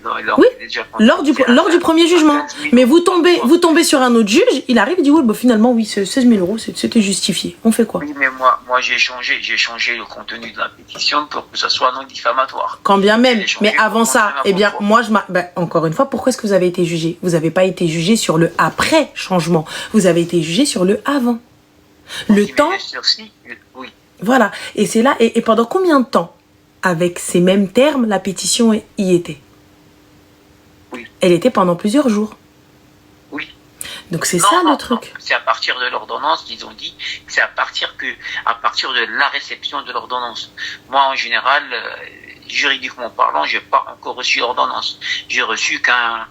déjà lors du premier jugement. Mais vous tombez sur un autre juge, il arrive et dit, oui, bah, finalement, oui, 16 000 €, c'était justifié. On fait quoi? Oui, mais moi j'ai changé le contenu de la pétition pour que ça soit non diffamatoire. Quand bien même. Mais avant ça, eh bien, moi, encore une fois, pourquoi est-ce que vous avez été jugé? Vous n'avez pas été jugé sur le après changement. Vous avez été jugé sur le avant. Le temps... Oui. Voilà. Et c'est là... Et pendant combien de temps, avec ces mêmes termes, la pétition y était? Oui. Elle était pendant plusieurs jours. Oui. Donc c'est ça le truc. Non. C'est à partir de l'ordonnance, ils ont dit, c'est à partir de la réception de l'ordonnance. Moi, en général... juridiquement parlant, j'ai pas encore reçu l'ordonnance. J'ai reçu qu'un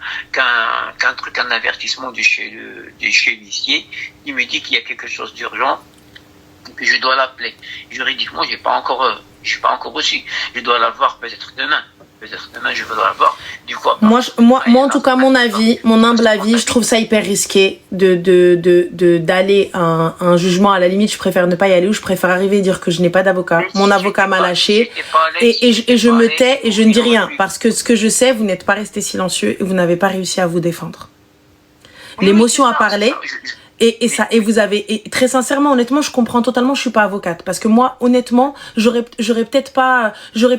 avertissement de chez l'huissier. Il me dit qu'il y a quelque chose d'urgent et que je dois l'appeler. Juridiquement, je suis pas encore reçu. Je dois l'avoir peut-être demain. Peut-être demain, je vais l'avoir. Du coup, moi, en tout cas, mon humble avis, je trouve ça hyper risqué d'aller à un jugement. À la limite, je préfère ne pas y aller ou je préfère arriver et dire que je n'ai pas d'avocat. Mon avocat m'a lâché et je me tais et je ne dis rien. Parce que ce que je sais, vous n'êtes pas resté silencieux et vous n'avez pas réussi à vous défendre. L'émotion a parlé. Et vous avez, et très sincèrement, honnêtement, je comprends totalement, je suis pas avocate. Parce que moi, honnêtement, j'aurais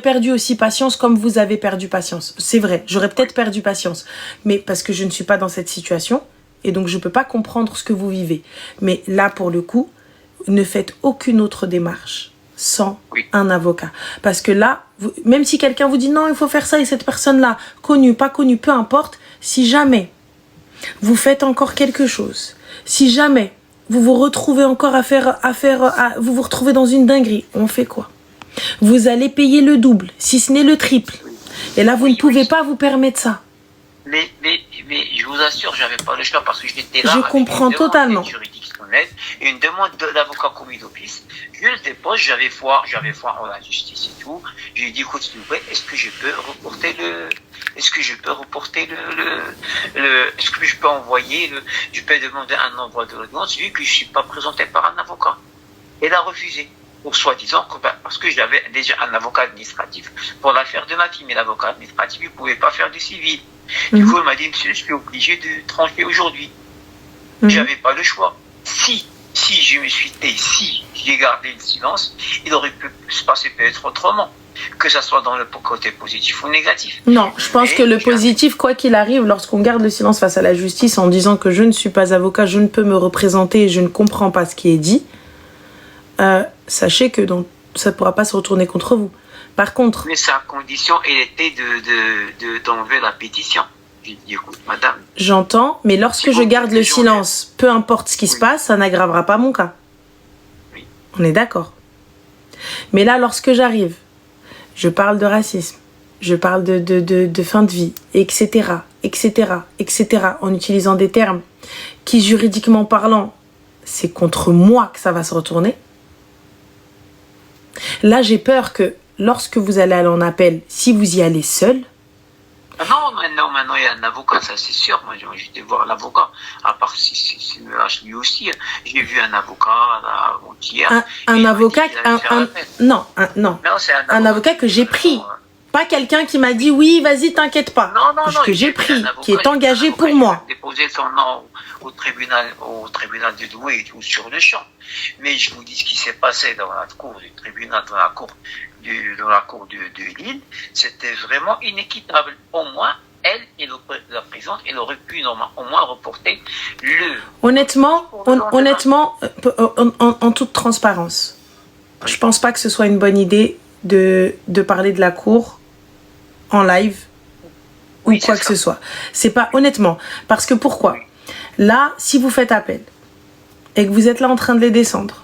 perdu aussi patience comme vous avez perdu patience. C'est vrai, j'aurais peut-être perdu patience. Mais parce que je ne suis pas dans cette situation. Et donc, je peux pas comprendre ce que vous vivez. Mais là, pour le coup, ne faites aucune autre démarche sans Oui. un avocat. Parce que là, même si quelqu'un vous dit non, il faut faire ça, et cette personne-là, connue, pas connue, peu importe, si jamais vous faites encore quelque chose, si jamais vous vous retrouvez encore vous vous retrouvez dans une dinguerie, on fait quoi? Vous allez payer le double, si ce n'est le triple. Et là, vous ne pouvez pas vous permettre ça. Mais je vous assure, j'avais pas le choix parce que j'étais là. Je avec comprends une demande totalement. d'aide juridictionnelle et une demande d'avocat commis d'office. Je le dépose, j'avais foi en la justice et tout. J'ai dit, écoute, s'il vous plaît, est-ce que je peux reporter est-ce que je peux envoyer je peux demander un envoi de l'audience vu que je suis pas présenté par un avocat. Elle a refusé. Pour soi-disant, parce que j'avais déjà un avocat administratif pour l'affaire de ma fille, mais l'avocat administratif, il ne pouvait pas faire du civil. Du coup, il m'a dit, monsieur, je suis obligé de trancher aujourd'hui. J'avais pas le choix. Si je me suis tais, si j'ai gardé le silence, il aurait pu se passer peut-être autrement, que ça soit dans le côté positif ou négatif. Non, je pense que le positif, quoi qu'il arrive, lorsqu'on garde le silence face à la justice en disant que je ne suis pas avocat, je ne peux me représenter et je ne comprends pas ce qui est dit, sachez que ça ne pourra pas se retourner contre vous. Par contre... Mais sa condition, elle était d'enlever la pétition. J'ai dit, écoute, madame... J'entends, mais lorsque je garde le silence, peu importe ce qui se passe, ça n'aggravera pas mon cas. Oui. On est d'accord. Mais là, lorsque j'arrive, je parle de racisme, je parle de fin de vie, etc., en utilisant des termes qui, juridiquement parlant, c'est contre moi que ça va se retourner. Là, j'ai peur que lorsque vous allez aller en appel, si vous y allez seul... Maintenant, il y a un avocat, ça c'est sûr. Moi, j'ai été voir l'avocat. À part si me lâche lui aussi. J'ai vu un avocat avant-hier. Un avocat... Non, c'est un avocat que j'ai pris. Pas quelqu'un qui m'a dit oui, vas-y, t'inquiète pas. Non, que j'ai pris, qui est engagé pour moi. Déposer son nom au tribunal de Douai et tout sur le champ. Mais je vous dis ce qui s'est passé dans la cour du tribunal, dans la cour de Lille, c'était vraiment inéquitable. Au moins, elle et la présidente, elle aurait pu normalement au moins reporter le... Honnêtement, en toute transparence, je pense pas que ce soit une bonne idée de parler de la cour en live ou quoi que ce soit. C'est pas honnêtement. Parce que pourquoi? Là, si vous faites appel et que vous êtes là en train de les descendre,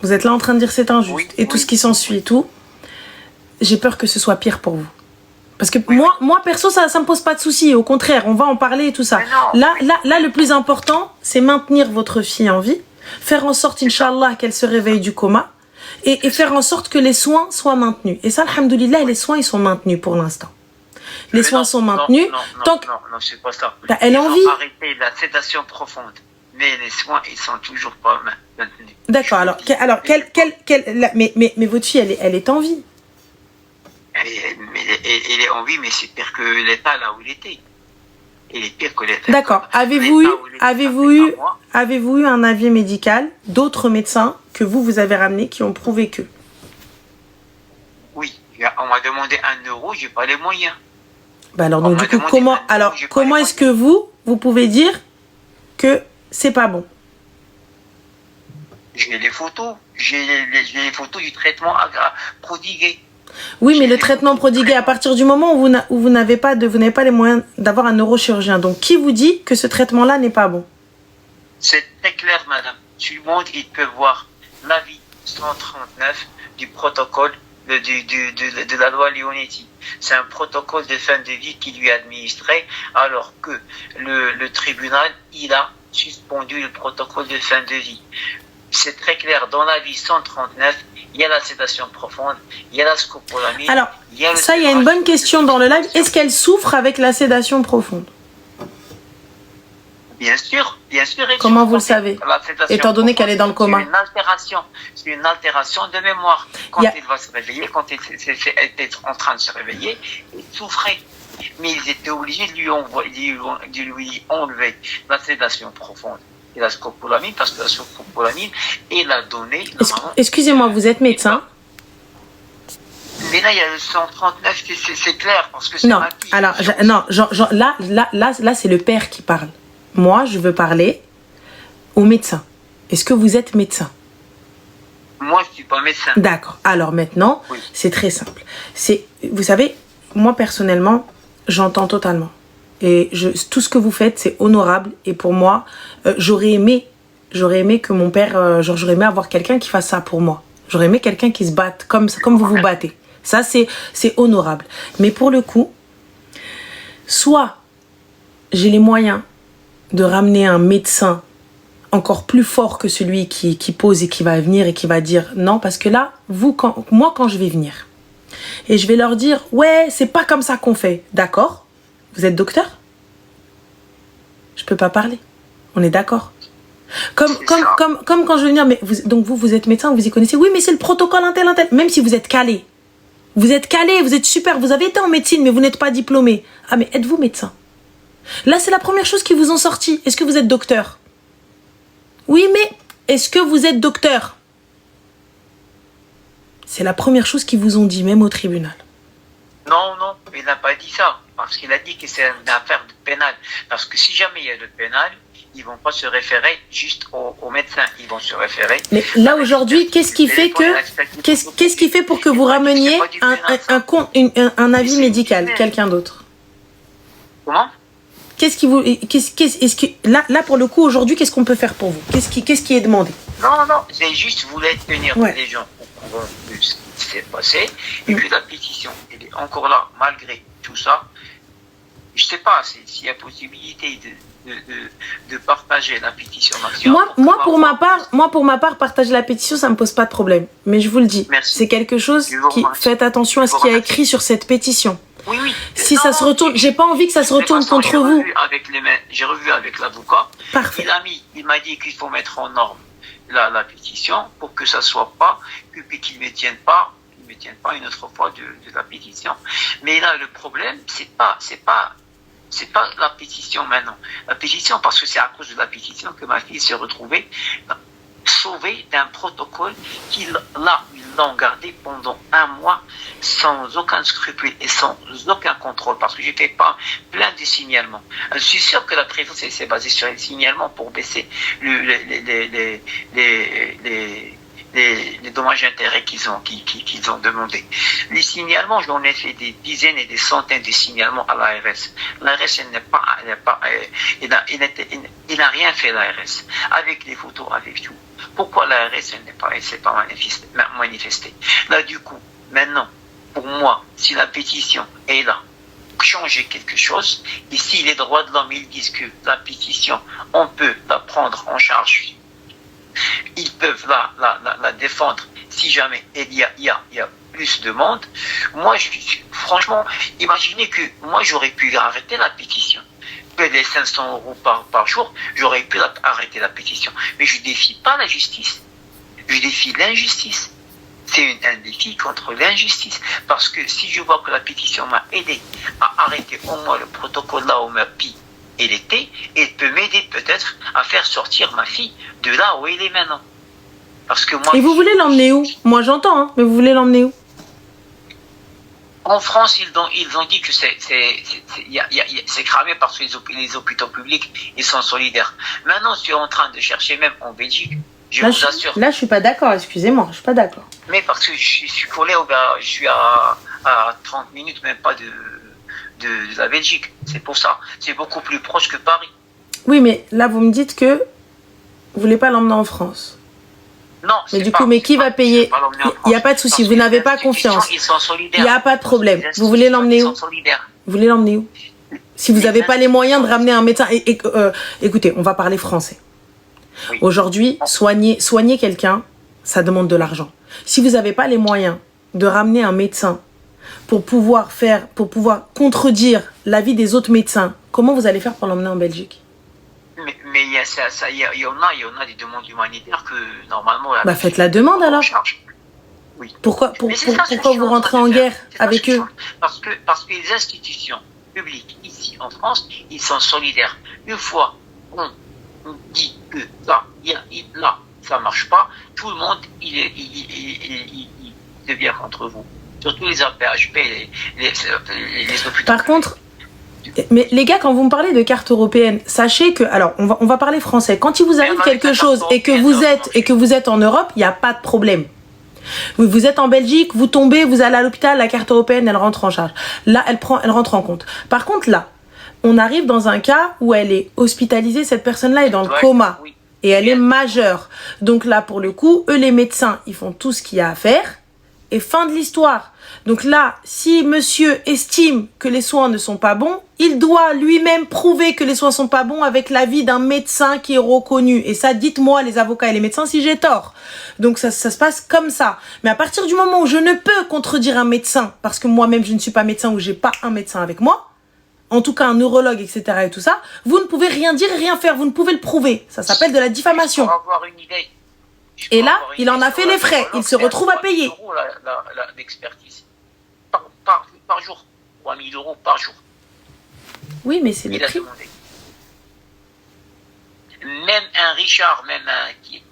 vous êtes là en train de dire c'est injuste et tout ce qui s'ensuit et tout, j'ai peur que ce soit pire pour vous. Parce que moi perso, ça me pose pas de soucis. Au contraire, on va en parler et tout ça. Là, le plus important, c'est maintenir votre fille en vie, faire en sorte, Inch'Allah, qu'elle se réveille du coma et faire en sorte que les soins soient maintenus. Et ça, alhamdoulilah, les soins, ils sont maintenus pour l'instant. Les soins sont maintenus. Non, c'est pas ça. Elle a envie. Ils ont arrêté la sédation profonde. Mais les soins, ils sont toujours pas maintenus. D'accord, mais votre fille, elle est en vie. Elle est en vie, mais c'est pire que l'état là où il était. Il est pire que l'état. D'accord. Avez-vous eu un avis médical d'autres médecins que vous avez ramenés qui ont prouvé que? Oui, on m'a demandé 1 euro, j'ai pas les moyens. Bah alors donc du coup comment est-ce que vous pouvez dire que c'est pas bon? J'ai les photos du traitement prodigué. Oui, mais le traitement prodigué à partir du moment où vous n'avez pas les moyens d'avoir un neurochirurgien. Donc qui vous dit que ce traitement-là n'est pas bon? C'est très clair, madame. Tout le monde, il peut voir l'avis 139 du protocole de la loi Leonetti. C'est un protocole de fin de vie qui lui est administré, alors que le tribunal, il a suspendu le protocole de fin de vie. C'est très clair, dans l'avis 139, il y a la sédation profonde, il y a la scopolamine. Alors, il y a une bonne question dans le live. Est-ce qu'elle souffre avec la sédation profonde? Bien sûr. Comment vous le savez? Étant donné qu'elle est dans le coma. C'est une altération de mémoire. Quand elle va se réveiller, quand elle était en train de se réveiller, elle souffrait. Mais ils étaient obligés de lui enlever la sédation profonde et la scopolamine, parce que la scopolamine, elle a donné... Excusez-moi, vous êtes médecin? Mais là, il y a le 139, c'est clair, parce que c'est... Non, alors, là, c'est le père qui parle. Moi, je veux parler au médecin. Est-ce que vous êtes médecin? suis pas médecin. D'accord. Alors maintenant, Oui. c'est très simple. Vous savez, moi personnellement, j'entends totalement. Et tout ce que vous faites, c'est honorable. Et pour moi, j'aurais aimé que mon père, j'aurais aimé avoir quelqu'un qui fasse ça pour moi. J'aurais aimé quelqu'un qui se batte comme vous vous battez. Ça, c'est honorable. Mais pour le coup, soit j'ai les moyens de ramener un médecin encore plus fort que celui qui pose et qui va venir et qui va dire non, parce que là, moi, quand je vais venir et je vais leur dire ouais, c'est pas comme ça qu'on fait, d'accord? Vous êtes docteur? Je peux pas parler. On est d'accord? Comme quand je vais venir, mais donc vous êtes médecin, vous y connaissez? Oui, mais c'est le protocole un tel. Même si vous êtes calé. Vous êtes calé, vous êtes super, vous avez été en médecine, mais vous n'êtes pas diplômé. Ah, mais êtes-vous médecin? Là, c'est la première chose qui vous ont sorti. Est-ce que vous êtes docteur? Oui, mais est-ce que vous êtes docteur? C'est la première chose qu'ils vous ont dit, même au tribunal. Non, il n'a pas dit ça. Parce qu'il a dit que c'est une affaire de pénal. Parce que si jamais il y a le pénal, ils vont pas se référer juste aux médecins. Ils vont se référer. Mais là, aujourd'hui, qu'est-ce qui fait pour que vous rameniez un avis médical, quelqu'un d'autre? Comment? Là, pour le coup, aujourd'hui, qu'est-ce qu'on peut faire pour vous? Qu'est-ce qui est demandé? Non, c'est juste voulait tenir les gens au courant de ce qui s'est passé. Et puis la pétition, elle est encore là, malgré tout ça. Je sais pas s'il y a possibilité de partager la pétition maximum. Moi, pour ma part, partager la pétition, ça me pose pas de problème. Mais je vous le dis, c'est quelque chose qui... Faites attention à ce qu'il y a écrit sur cette pétition. Oui. Si ça se retourne, j'ai pas envie que ça se retourne contre vous. J'ai revu avec l'avocat. Parfait. Il m'a dit qu'il faut mettre en norme la pétition pour que ça soit pas, qu'il ne tienne pas une autre fois de la pétition. Mais là, le problème, c'est pas la pétition maintenant. La pétition, parce que c'est à cause de la pétition que ma fille s'est retrouvée sauvée d'un protocole qu'ils l'ont gardé pendant 1 mois sans aucun scrupule et sans aucun contrôle, parce que j'ai fait pas plein de signalements. Je suis sûr que la prison c'est basé sur les signalements pour baisser les dommages et intérêts qu'ils ont demandé. Les signalements, j'en ai fait des dizaines et des centaines de signalements à l'ARS. L'ARS, il n'a rien fait, l'ARS, avec les photos, avec tout. Pourquoi l'ARS, elle s'est pas manifestée? Là, du coup, maintenant, pour moi, si la pétition est là, changer quelque chose, et si les droits de l'homme, ils disent que la pétition, on peut la prendre en charge, ils peuvent la défendre si jamais il y a plus de monde. Moi, franchement, imaginez que moi, j'aurais pu arrêter la pétition. Que les 500 € par jour, j'aurais pu arrêter la pétition. Mais je défie pas la justice. Je défie l'injustice. C'est un défi contre l'injustice. Parce que si je vois que la pétition m'a aidé à arrêter au moins le protocole là où ma fille elle était, elle peut m'aider peut-être à faire sortir ma fille de là où elle est maintenant. Parce que moi. Et vous voulez l'emmener où? Moi j'entends, hein, mais vous voulez l'emmener où? En France, ils ont dit que c'est cramé parce que les hôpitaux publics, ils sont solidaires. Maintenant, je suis en train de chercher même en Belgique. Je vous assure. Là, je suis pas d'accord, excusez-moi, je suis pas d'accord. Mais parce que je suis collé, je suis à 30 minutes, même pas de la Belgique. C'est pour ça. C'est beaucoup plus proche que Paris. Oui, mais là, vous me dites que vous voulez pas l'emmener en France. Non, mais du coup, qui va payer? Il n'y a pas de souci, vous n'avez pas confiance. Il n'y a pas de problème. Vous voulez l'emmener où? Vous voulez l'emmener où? Si vous n'avez pas les moyens de ramener un médecin. Écoutez, on va parler français. Oui. Aujourd'hui, soigner quelqu'un, ça demande de l'argent. Si vous n'avez pas les moyens de ramener un médecin pour pouvoir contredire l'avis des autres médecins, comment vous allez faire pour l'emmener en Belgique? Mais il y en a des demandes humanitaires que normalement. Faites la demande alors. Oui. Pourquoi vous rentrez en guerre avec eux? Parce que les institutions publiques ici en France, ils sont solidaires. Une fois on dit que là ça marche pas, tout le monde il devient contre vous. Surtout les APHP, les hôpitaux. Par contre. Mais les gars, quand vous me parlez de carte européenne, sachez que, alors, on va parler français. Quand il vous arrive quelque chose et que vous êtes en Europe, il n'y a pas de problème. Vous êtes en Belgique, vous tombez, vous allez à l'hôpital, la carte européenne, elle rentre en charge. Là, elle rentre en compte. Par contre, là, on arrive dans un cas où elle est hospitalisée, cette personne-là est dans le coma. Oui. Et elle est majeure. Donc là, pour le coup, eux, les médecins, ils font tout ce qu'il y a à faire. Et fin de l'histoire. Donc là, si monsieur estime que les soins ne sont pas bons, il doit lui-même prouver que les soins sont pas bons avec l'avis d'un médecin qui est reconnu. Et ça, dites-moi, les avocats et les médecins, si j'ai tort. Donc ça se passe comme ça. Mais à partir du moment où je ne peux contredire un médecin, parce que moi-même, je ne suis pas médecin ou j'ai pas un médecin avec moi, en tout cas un neurologue, etc. et tout ça, vous ne pouvez rien dire et rien faire. Vous ne pouvez le prouver. Ça s'appelle de la diffamation. Pour avoir une idée. Et là, il en a fait les frais. Il se retrouve à payer. 3 000 € l'expertise. Par jour. 3 000 € par jour. Oui, mais c'est le Il a prix. demandé. Même un Richard,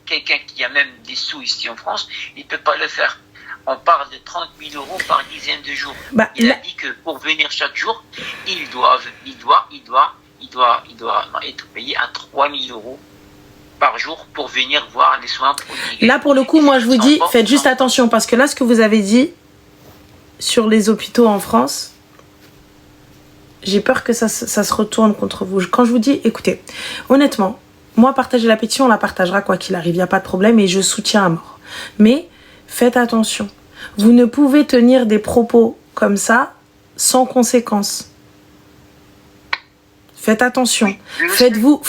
quelqu'un qui a même des sous ici en France, il ne peut pas le faire. On parle de 30 000 € par dizaine de jours. Bah, Il là- a dit que pour venir chaque jour, il doit être payé à 3 000 € par jour pour venir voir les soins prodigués. Là, pour le coup, moi, je vous dis, faites juste attention, parce que là, ce que vous avez dit sur les hôpitaux en France, j'ai peur que ça se retourne contre vous. Quand je vous dis, écoutez, honnêtement, moi, partager la pétition, on la partagera quoi qu'il arrive, il n'y a pas de problème, et je soutiens à mort. Mais faites attention. Vous ne pouvez tenir des propos comme ça sans conséquence. Faites attention. Faites-vous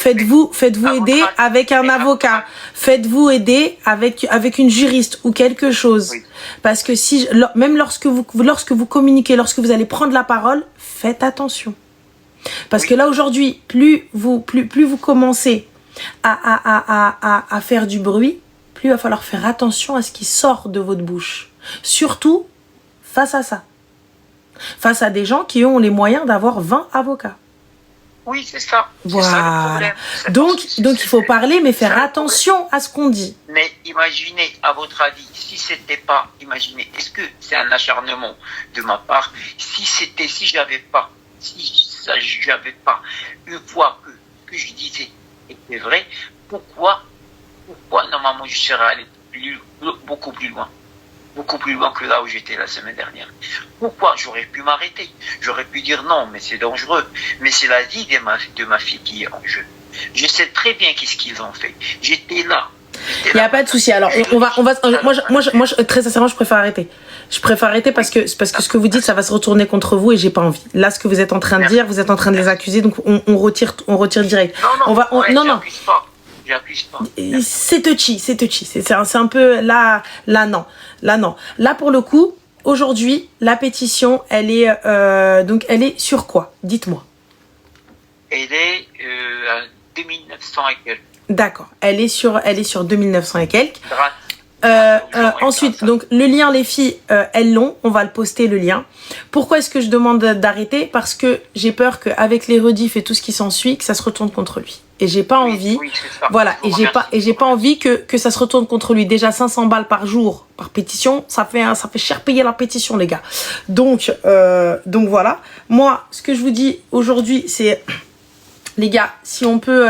aider avec un avocat. Faites-vous aider avec une juriste ou quelque chose. Oui. Parce que même lorsque vous communiquez, lorsque vous allez prendre la parole, faites attention. Parce que là aujourd'hui, plus vous commencez à faire du bruit, plus il va falloir faire attention à ce qui sort de votre bouche. Surtout face à ça. Face à des gens qui ont les moyens d'avoir 20 avocats. Oui, c'est ça. Voilà. C'est ça le problème. Donc il faut parler, mais faire attention à ce qu'on dit. Mais imaginez, à votre avis, si c'était pas, est-ce que c'est un acharnement de ma part, si j'avais pas une fois que je disais était vrai, pourquoi normalement je serais allé beaucoup plus loin que là où j'étais la semaine dernière. Pourquoi? J'aurais pu m'arrêter. J'aurais pu dire non, mais c'est dangereux. Mais c'est la vie de ma fille qui est en jeu. Je sais très bien qu'est-ce qu'ils ont fait. J'étais là. Il n'y a pas de souci. Alors, moi, très sincèrement, je préfère arrêter. Je préfère arrêter parce que ce que vous dites, ça va se retourner contre vous et j'ai pas envie. Là, ce que vous êtes en train de dire, vous êtes en train de les accuser, donc on retire direct. Non. J'accuse pas. C'est touchy. C'est un peu là, non. Là, pour le coup, aujourd'hui, la pétition, elle est sur quoi? Dites-moi. Elle est à 2900 et quelques. D'accord. Elle est sur 2900 et quelques. Grâce. Ensuite, donc le lien, les filles, elles l'ont. On va le poster, le lien. Pourquoi est-ce que je demande d'arrêter? Parce que j'ai peur qu'avec les rediffs et tout ce qui s'ensuit, que ça se retourne contre lui. Et j'ai pas envie. Oui, c'est ça. Voilà. Et j'ai pas envie que ça se retourne contre lui. Déjà 500 balles par jour par pétition, ça fait cher payer la pétition, les gars. Donc voilà. Moi, ce que je vous dis aujourd'hui, c'est les gars, si on peut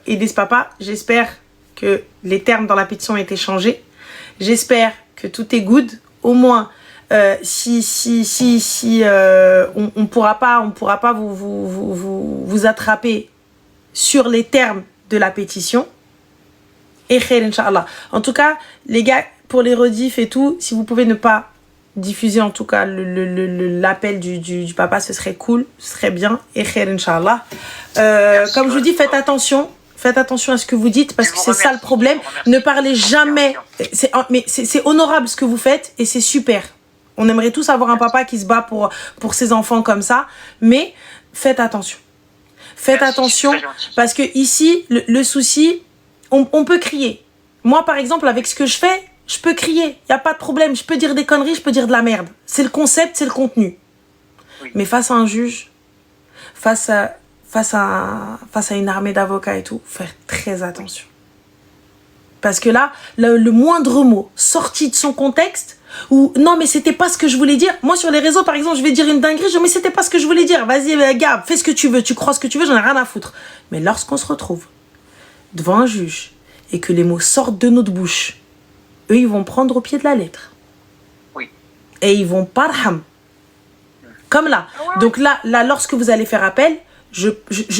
aider ce papa, j'espère que les termes dans la pétition ont été changés. J'espère que tout est good. Au moins, si on pourra pas vous attraper sur les termes de la pétition. Et khair, Inch'Allah. En tout cas, les gars, pour les rediffs et tout, si vous pouvez ne pas diffuser en tout cas l'appel du papa, ce serait cool, ce serait bien. Et khair, Inch'Allah. Comme je vous dis, faites attention à ce que vous dites parce que c'est ça le problème. Ne parlez jamais. Mais c'est honorable ce que vous faites et c'est super. On aimerait tous avoir un papa qui se bat pour ses enfants comme ça. Mais faites attention. Faites attention parce que ici, le souci, on peut crier. Moi, par exemple, avec ce que je fais, je peux crier. Il n'y a pas de problème. Je peux dire des conneries, je peux dire de la merde. C'est le concept, c'est le contenu. Oui. Mais face à un juge, face à une armée d'avocats et tout, faire très attention. Parce que là, le moindre mot sorti de son contexte, ou non, mais c'était pas ce que je voulais dire. Moi, sur les réseaux, par exemple, je vais dire une dinguerie, je dis, mais c'était pas ce que je voulais dire. Vas-y, gars, fais ce que tu veux, tu crois ce que tu veux, j'en ai rien à foutre. Mais lorsqu'on se retrouve devant un juge et que les mots sortent de notre bouche eux, ils vont prendre au pied de la lettre. Oui. Et ils vont parham. Comme là. Donc là, lorsque vous allez faire appel,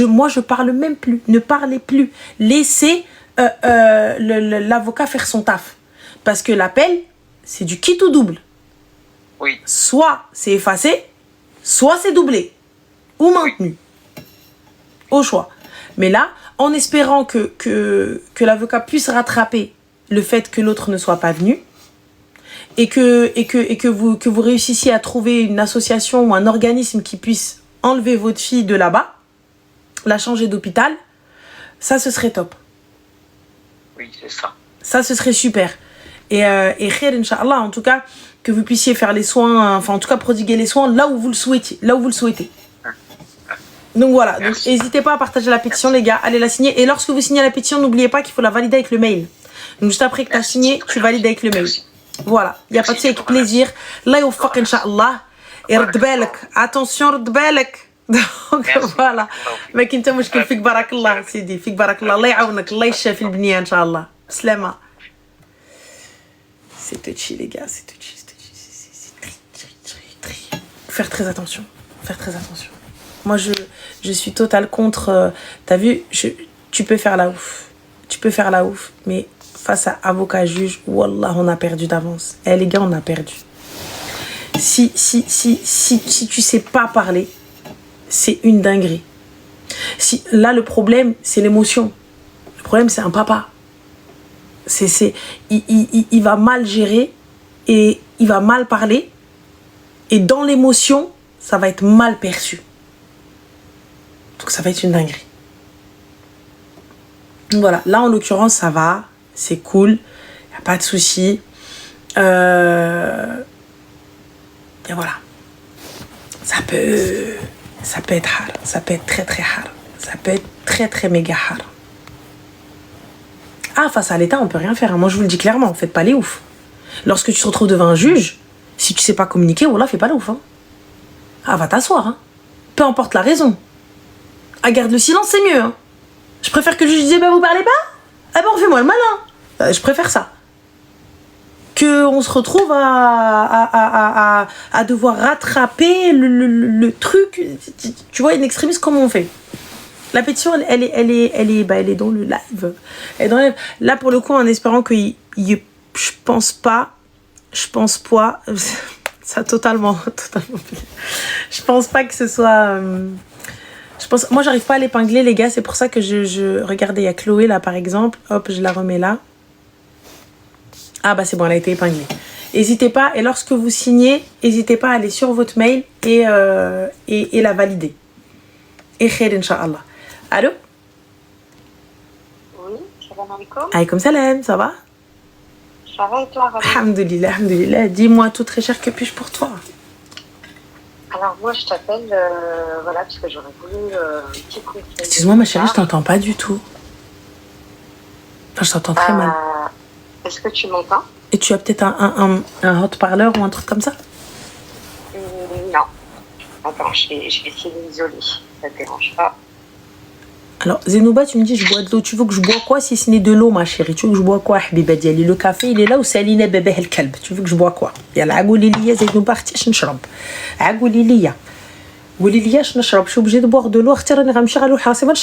moi, je parle même plus. Ne parlez plus. Laissez l'avocat faire son taf. Parce que l'appel, c'est du quitte ou double. Oui. Soit c'est effacé, soit c'est doublé. Ou maintenu. Au choix. Mais là, en espérant que l'avocat puisse rattraper le fait que l'autre ne soit pas venu, et que vous réussissiez à trouver une association ou un organisme qui puisse enlever votre fille de là-bas, la changer d'hôpital, ça, ce serait top. Oui, c'est ça. Ça, ce serait super. Et khair, Inch'Allah, en tout cas, que vous puissiez faire les soins, enfin, en tout cas, prodiguer les soins là où vous le souhaitez. Là où vous le souhaitez. Donc voilà, donc n'hésitez pas à partager la pétition, les gars, allez la signer. Et lorsque vous signez la pétition, n'oubliez pas qu'il faut la valider avec le mail. Donc juste après que tu as signé, tu valides avec le mail. Voilà, il n'y a pas de souci, avec plaisir. Là, il faut Inch'Allah. Et attention, donc voilà. ما كنت مشكل فيك بارك الله سيدي فيك بارك الله الله يعاونك الله يشافي البنيه ان شاء الله بسلامه. C'est touchy les gars, c'est touchy, c'est très. Faire très attention. Moi je suis total contre t'as vu, tu peux faire la ouf, mais face à avocat juge, wallah, on a perdu d'avance. Les gars, on a perdu. Si tu sais pas parler, c'est une dinguerie. Là, le problème, c'est l'émotion. Le problème, c'est un papa. Il va mal gérer et il va mal parler. Et dans l'émotion, ça va être mal perçu. Donc, ça va être une dinguerie. Donc, voilà. Là, en l'occurrence, ça va. C'est cool. Il n'y a pas de souci. Et voilà. Ça peut être hard. Ça peut être très très hard. Ça peut être très très méga hard. Ah, face à l'État, on peut rien faire. Moi, je vous le dis clairement, faites pas les ouf. Lorsque tu te retrouves devant un juge, si tu sais pas communiquer, voilà, fais pas les ouf. Hein. Ah, va t'asseoir. Hein. Peu importe la raison. Ah, garde le silence, c'est mieux. Hein. Je préfère que le juge dise, bah, vous parlez pas? Ah, bon, fais-moi le malin. Je préfère ça. Qu'on se retrouve à devoir rattraper le truc. Tu vois, une extrémiste, comment on fait? La pétition, elle est dans le live. Elle est dans le live. Là, pour le coup, en espérant que je pense pas, ça totalement. Je pense pas que ce soit. Moi, j'arrive pas à l'épingler, les gars. C'est pour ça que regardez, il y a Chloé là, par exemple. Hop, je la remets là. Ah bah c'est bon, elle a été épinglée. N'hésitez pas, et lorsque vous signez, n'hésitez pas à aller sur votre mail et la valider. Et khair, Inch'Allah. Allô? Oui, salam alaikum. Alaykoum salam, ça va? Ça va et toi, Rabi? Alhamdulillah. Dis-moi tout, très cher, que puis-je pour toi? Alors moi je t'appelle, voilà, parce que j'aurais voulu un petit conseil. Excuse-moi ma chérie, je t'entends pas du tout. Enfin, je t'entends très mal. Est-ce que tu m'entends? Et tu as peut-être un haut-parleur ou un truc comme ça? Non. Attends, je vais essayer d'isoler. Ça te dérange pas? Alors, Zenouba, tu me dis, je bois de l'eau. Tu veux que je bois quoi si ce n'est de l'eau, ma chérie? Tu veux que je bois quoi, Habiba Diali? Le café, il est là ou Saline bébé el kalb? Tu veux que je bois quoi? Yalla, agouli liya, Zenouba, je n'chrab. Agouli liya. Agouli liya, je n'chrab. Je suis obligée de boire de l'eau.